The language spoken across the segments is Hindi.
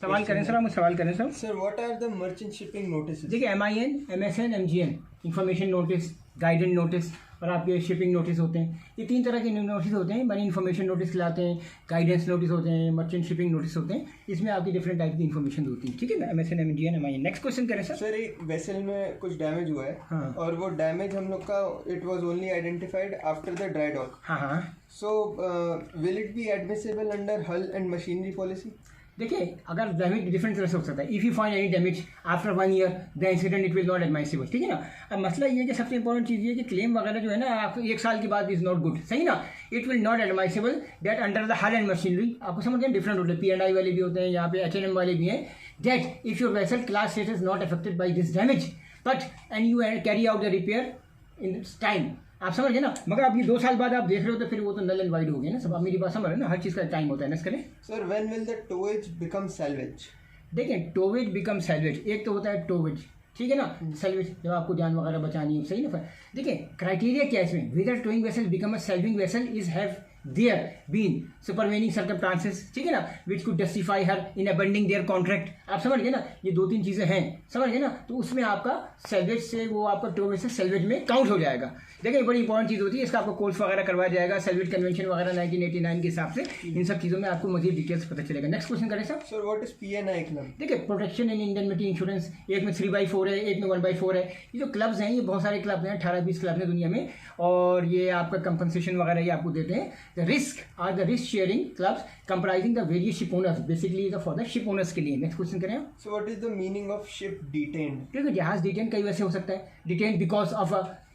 सवाल करें सर, हम सवाल करें sir. Sir what are the merchant shipping notice? देखिए MIN, MSN, MGN, information notice, guidance notice और आपके शिपिंग नोटिस होते हैं। ये 3 तरह के नोटिस होते हैं। मनी इन्फॉर्मेशन नोटिस खिलाते हैं, गाइडेंस नोटिस होते हैं, मर्चेंट शिपिंग नोटिस होते हैं। इसमें आपकी डिफरेंट टाइप की इन्फॉर्मेशन होती है, ठीक है ना। MSN, MGN, MIN। Next question करें सर। सर एक वेसल में कुछ डैमेज हुआ है। हाँ। और वो डैमेज हम लोग का it was only identified after the dry dock. हाँ। So will it be admissible under hull and machinery policy? देखिए, अगर डैमेज डिफरेंट तरह से हो सकता है। If you find any damage after 1 year the incident it will not admissible, ठीक है ना। अब मसला ये है कि सबसे इंपॉर्टेंट चीज़ ये है कि क्लेम वगैरह जो है ना, आपको 1 साल के बाद इज़ नॉट गुड, सही ना। It will not admissible that under the hull and machinery. आपको समझ गए, डिफरेंट होते हैं। P&I वाले भी होते हैं, यहाँ पे H&M वाले भी हैं। That if your vessel class status not affected by this damage but and you carry out the repair in time. आप समझ गए ना। मगर अभी 2 साल बाद आप देख रहे हो तो फिर वो तो नल एंड वाइड हो गया ना सब। आप मेरी बात समझ रहे हो ना, हर चीज़ का टाइम होता है ना। करें sir when will the towage become salvage? देखिए, टोवेज बिकम सैल्वेज, एक तो होता है टोवेज, ठीक है ना। सैल्वेज जब आपको जान वगैरह बचानी हो, सही ना। देखिए क्राइटेरिया क्या है इसमें, whether towing vessel become a salving vessel is have there been supervening circumstances, ठीक है ना, which could justify her in abandoning their contract. आप समझ गए ना, ये 2-3 चीज़ें हैं, समझ गए ना। तो उसमें आपका सेल्वेज से वो आपका टोवेज से सेल्वेज में काउंट हो जाएगा। देखिए बड़ी इंपॉर्टेंट चीज़ होती है, इसका आपको कोर्स वगैरह करवाया जाएगा, सेल्वेज कन्वेंशन वगैरह 1989 के हिसाब से। इन सब चीज़ों में आपको मजीद डिटेल्स पता चलेगा। नेक्स्ट क्वेश्चन करें sir. Sir what is P&I club? देखिए, प्रोटेक्शन एंड इंडेमनिटी इंश्योरेंस, एक में 3/4 है, एक में 1/4 है। ये जो क्लब्स हैं, ये बहुत सारे क्लब हैं, 18-20 क्लब हैं दुनिया में। और ये आपका कंपनसेशन वगैरह ये आपको देते हैं। The risk are the risk sharing clubs comprising the various ship owners, basically for the ship owners के लिए। नेक्स्ट क्वेश्चन करें। So what is the meaning of ship detained? देखिए, जहाज डिटेन कई वैसे हो सकता है। Detain because of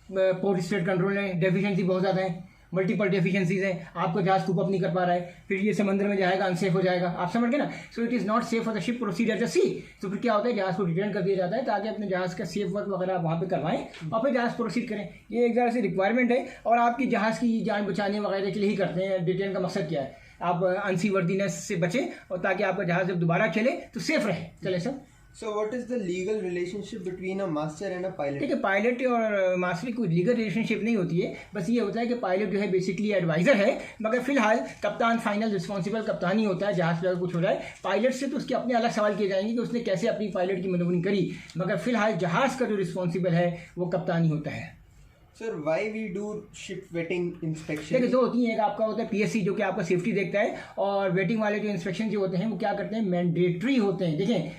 port state control में डेफिशिएंसी बहुत ज़्यादा है, मल्टीपल डेफिशिएंसीज हैं, आपको जहाज कूप अप नहीं कर पा रहा है, फिर ये समंदर में जाएगा, अनसेफ हो जाएगा। आप समझ गए ना। So it is not safe for the ship proceed at the sea. तो फिर क्या होता है, जहाज को रिटर्न कर दिया जाता है ताकि अपने जहाज का सेफ वर्क वगैरह आप वहाँ पे करवाएं और फिर जहाज प्रोसीड करें। ये एक तरह से रिक्वायरमेंट है और आपकी जहाज की जान बचाने वगैरह के लिए ही करते हैं। डिटेन का मकसद क्या है, आप अनसीवर्दीनेस से बचें और ताकि आपका जहाज जब दोबारा चले तो सेफ रहे। चले sir. So what is the legal relationship between a master and a pilot? ठीक है, पायलट और मास्टर की कोई लीगल रिलेशनशिप नहीं होती है। बस ये होता है कि पायलट जो है बेसिकली एडवाइज़र है, मगर फिलहाल कप्तान फाइनल रिस्पॉन्सिबल कप्तान ही होता है जहाज पर कुछ हो जाए। पायलट से तो उसके अपने अलग सवाल किए जाएंगे कि उसने कैसे अपनी पायलट की मैनेवरिंग करी, मगर फिलहाल जहाज का जो रिस्पॉन्सिबल है वो कप्तान ही होता है। Sir why we do ship vetting inspection? देखिए, 2 होती हैं। एक आपका होता है PSC जो कि आपका सेफ्टी देखता है, और वेटिंग वाले जो इंस्पेक्शन जो होते हैं वो क्या करते हैं, मैंडेटरी होते हैं। देखें,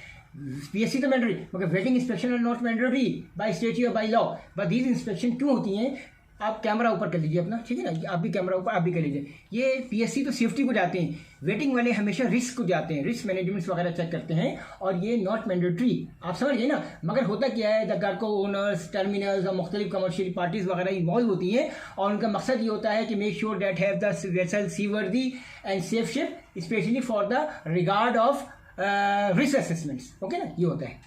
PSC तो मैंडेटरी, मगर vetting inspection are not mandatory by state या by law. But these inspection क्यों होती हैं, आप कैमरा ऊपर कर लीजिए अपना, ठीक है ना। आप भी कैमरा ऊपर आप भी कर लीजिए। ये PSC तो सेफ्टी को जाते हैं, वेटिंग वाले हमेशा रिस्क को जाते हैं, रिस्क मैनेजमेंट वगैरह चेक करते हैं, और ये नॉट मैंडेटरी। आप समझ गए ना। मगर होता क्या है, द कार्गो ओनर्स, टर्मिनल्स और मुख्तलिफ कमर्शियल पार्टीज वगैरह इन्वॉल्व होती हैं, और उनका मकसद ये होता है कि make sure that have the vessel seaworthy and safe ship, specially for the regard of risk assessments. Okay ना, ये होता है।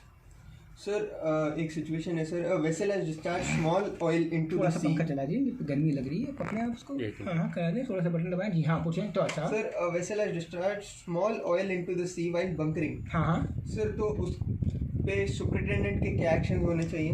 सर एक सिचुएशन है sir, vessel has discharge small oil into थोड़ा द सा सी। पंखा चला दीजिए, गर्मी लग रही है, पकड़े आप उसको। हाँ करा दें, थोड़ा सा बटन दबाएं जी। हाँ पूछें तो। अच्छा sir vessel has discharge small oil into the sea while bunkering. हाँ सर तो उस पे सुपरिटेंडेंट के क्या एक्शन होने चाहिए?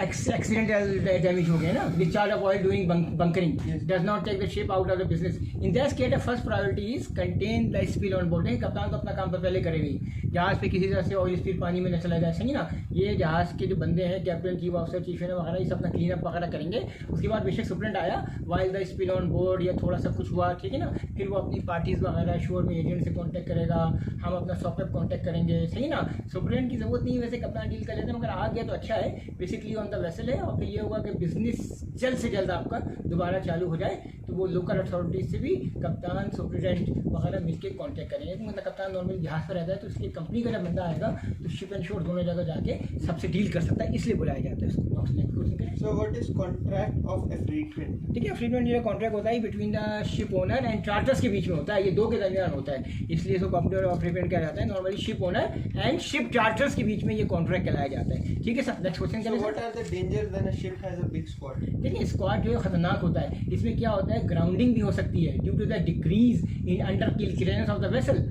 एक्सीडेंटल डैमेज हो गया ना, discharge of oil doing bunkering does not take the ship out of the business. In that case the first priority is contain the spill on board. कप्तान तो अपना काम तो पहले करेगा, जहाज पे किसी तरह से ऑयल स्पिल पानी में न चला जाए, सही ना। ये जहाज के जो बंदे हैं, कैप्टन, चीफ ऑफिसर, चीफ वगैरह, ये सब अपना क्लीन अप वगैरह करेंगे। उसके बाद बेशक सुपरेंट आया while the spill on board या थोड़ा सा कुछ हुआ, ठीक है ना, फिर वो अपनी पार्टीज वगैरह शोर में एजेंट से कॉन्टैक्ट करेगा, हम अपना सॉफ्टवेयर कॉन्टैक्ट करेंगे, सही ना। सुपरेंट की जरूरत नहीं है, वैसे कप्तान डील कर लेते हैं, मगर आ गया तो अच्छा है, बेसिकली ऑन द वेसल है। और फिर ये होगा कि बिजनेस जल्द से जल्द आपका दोबारा चालू हो जाए, तो वो लोकल अथॉरिटीज से भी कप्तान, सुपरिटेंडेंट वगैरह मिलकर कॉन्टैक्ट करेंगे। तो मतलब कप्तान नॉर्मली जहाज पर रहता है, तो उसकी कंपनी का जब बंदा आएगा तो शिप एंड शोर दोनों जगह जाके सबसे डील कर सकता है, इसलिए बुलाया जाता है उसको। So what is contract of affreightment? ठीक है, अफ्रीटमेंट जो कॉन्ट्रैक्ट होता है between the ship owner and charters के बीच में होता है, ये 2 के दरमियान होता है, इसलिए इसको कॉन्ट्रैक्ट ऑफ अफ्रीटमेंट कहा जाता है। Normally ship owner and ship charters के बीच में ये कॉन्ट्रैक्ट कहलाया जाता है, ठीक है sir. Next question so what are the dangers when a ship has a big squat? देखिए, स्क्वाड जो है खतरनाक होता है। इसमें क्या होता है, ग्राउंडिंग भी हो सकती है due to the decrease in under clearance of the vessel.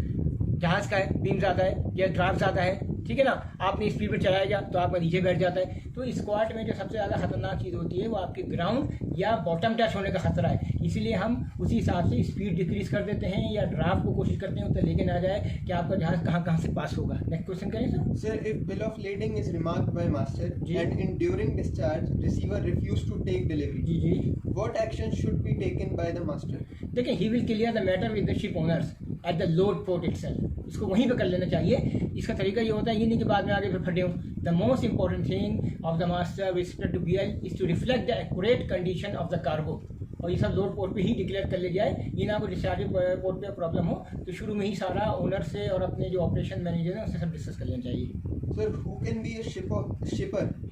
जहाज का है, बीम ज़्यादा है या ड्राफ्ट ज़्यादा है, ठीक है ना, आपने स्पीड पर चलाया गया तो आपका नीचे बैठ जाता है। तो स्क्वाड में जो सबसे ज़्यादा खतरनाक चीज़ होती है वो आपके ग्राउंड या बॉटम टच होने का खतरा है। इसीलिए हम उसी हिसाब से स्पीड डिक्रीज कर देते हैं या ड्राफ्ट को कोशिश करते हैं उतना लेके ना जाए कि आपका जहाज कहाँ कहाँ से पास होगा। नेक्स्ट क्वेश्चन करें sir. Sir, if bill of lading is remarked by master जी। and in during discharge receiver refuse to take delivery, जी जी, what action should be taken by the master? देखिए he will clear the matter with the ship owners at the load port itself, इसको वहीं पे कर लेना चाहिए। इसका तरीका ये होता है, ये नहीं कि बाद में आगे फिर फटे हो। The most important thing of the master with respect to BL is to reflect the accurate condition of the cargo, और ये सब लोड पोर्ट पे ही डिक्लेयर कर ले जाए। ये ना कोई डिस्चार्ज पोर्ट पे प्रॉब्लम हो तो शुरू में ही सारा ओनर से और अपने जो ऑपरेशन मैनेजर है उससे सब डिस्कस कर लेना चाहिए। Sir, who can be a shipper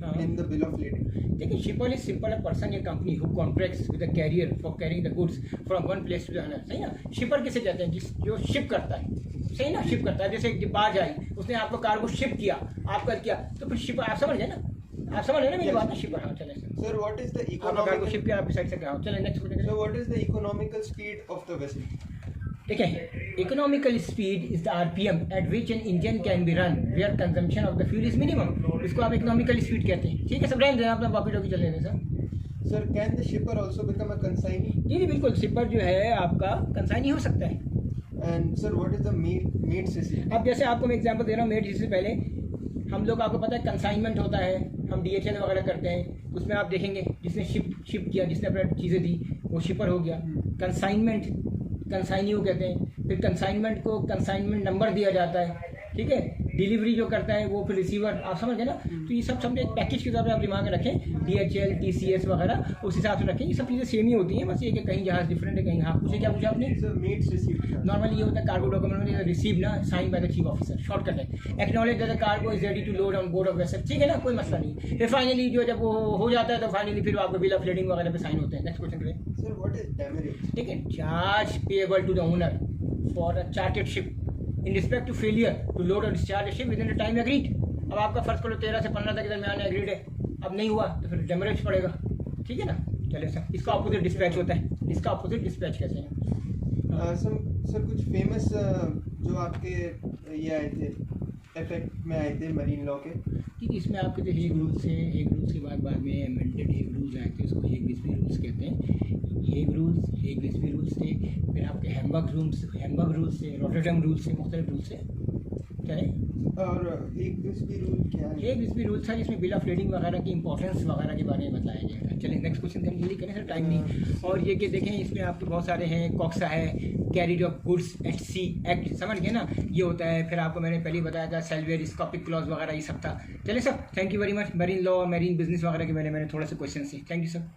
हाँ। in the bill of lading? देखिए shipper is simple a person या company who contracts with the carrier for carrying the goods from one place to the another, सही ना। शिपर किसे कहते हैं, जो शिप करता है, सही ना, शिप करता है। जैसे एक बाज आई, उसने आपको कार्गो शिप किया, आपका किया, तो फिर शिपर, आप समझ गए ना, आप समझ रहे ना मेरी बात। शिपर, हाँ चले sir. Sir, what is the आपका कार्गो शिप economical? किया, आपकी साइड से क्या, चले next question. So, what is the economical speed of the vessel? देखिए economical speed is the RPM at which an engine can be run where consumption of the fuel is minimum, इसको आप इकोनॉमिकल स्पीड कहते हैं। ठीक है सब, रहने दें आप, वापस टॉकी चले दें sir. Sir, can the shipper also become a consignee? जी जी बिल्कुल, शिपर जो है आपका कंसाइनी हो सकता है। And sir, what is the mate's receipt? अब जैसे आपको मैं एग्जांपल दे रहा हूँ, मेट जिससे पहले हम लोग, आपको पता है कंसाइनमेंट होता है, हम डीएचएल वगैरह करते हैं, उसमें आप देखेंगे जिसने शिप किया, जिसने अपना चीज़ें दी वो शिपर हो गया। कंसाइनमेंट कंसाइनी को कहते हैं, फिर कंसाइनमेंट को कंसाइनमेंट नंबर दिया जाता है, ठीक है। डिलीवरी जो करता है वो फिर रिसीवर, आप समझ गए ना। तो ये सब समझे एक पैकेज के तौर पे आप दिमाग में रखें, डीएचएल टीसीएस वगैरह उस हिसाब से रखें। ये सब चीज़ें सेम ही होती हैं, बस ये कि कहीं जहाज डिफरेंट है, कहीं। हाँ पूछे, क्या पूछा आपने। Sir, mate's receipt. नॉर्मली ये होता है कार्गो डॉक्यूमेंट में रिसीव ना, sign by the chief officer, shortcut है। Acknowledge that the cargo is ready to load on board of vessel, ठीक है ना, कोई मसला नहीं। फिर फाइनली जो जब वो हो जाता है तो फाइनली फिर आपको बिल ऑफ लेडिंग वगैरह पे साइन होते हैं। नेक्स्ट क्वेश्चन करें। Sir, what is demurrage? ठीक है, charge payable to the owner for a chartered ship in respect to failure to load और discharge ship with in the time agreed. अब आपका फर्स्ट करो 13 से 15 तक के दरमियान एग्रीड है, अब नहीं हुआ तो फिर डेमरेज पड़ेगा, ठीक है ना। चले सर, इसका ऑपोजिट डिस्पैच होता है, इसका ऑपोजिट डिस्पैच कैसे है। सर कुछ फेमस जो आपके ये आए थे, इफेक्ट में आए थे मरीन लॉ के। ठीक, इसमें आपके जो हेग रूल्स हैं, हेग रूल्स के बाद में अमेंडेड हेग रूल्स आए थे, इसको हेग विस्बी रूल्स कहते हैं। हेग विस्बी रूल्स थे, फिर आपके हैम्बर्ग रूल्स थे, रॉटरडम रूल्स थे, मुख्तलिफ रूल्स थे। चलें, और एक विस्बी रूल क्या है? हेग विस्बी रूल्स था जिसमें बिल ऑफ लेडिंग वगैरह की इंपॉर्टेंस वगैरह के बारे में बताया गया था। चलें नेक्स्ट क्वेश्चन करें, जल्दी करें सर, टाइम नहीं। और ये कि देखें इसमें आपके बहुत सारे हैं, कॉक्सा है, carriage of goods at sea act, समझ गए ना, ये होता है। फिर आपको मैंने पहले ही बताया था सेल्वेयर स्कॉपिक क्लॉज वगैरह ये सब था। चलिए sir, thank you very much. Marine law, marine business वगैरह के मैंने थोड़े से क्वेश्चन थे। Thank you sir.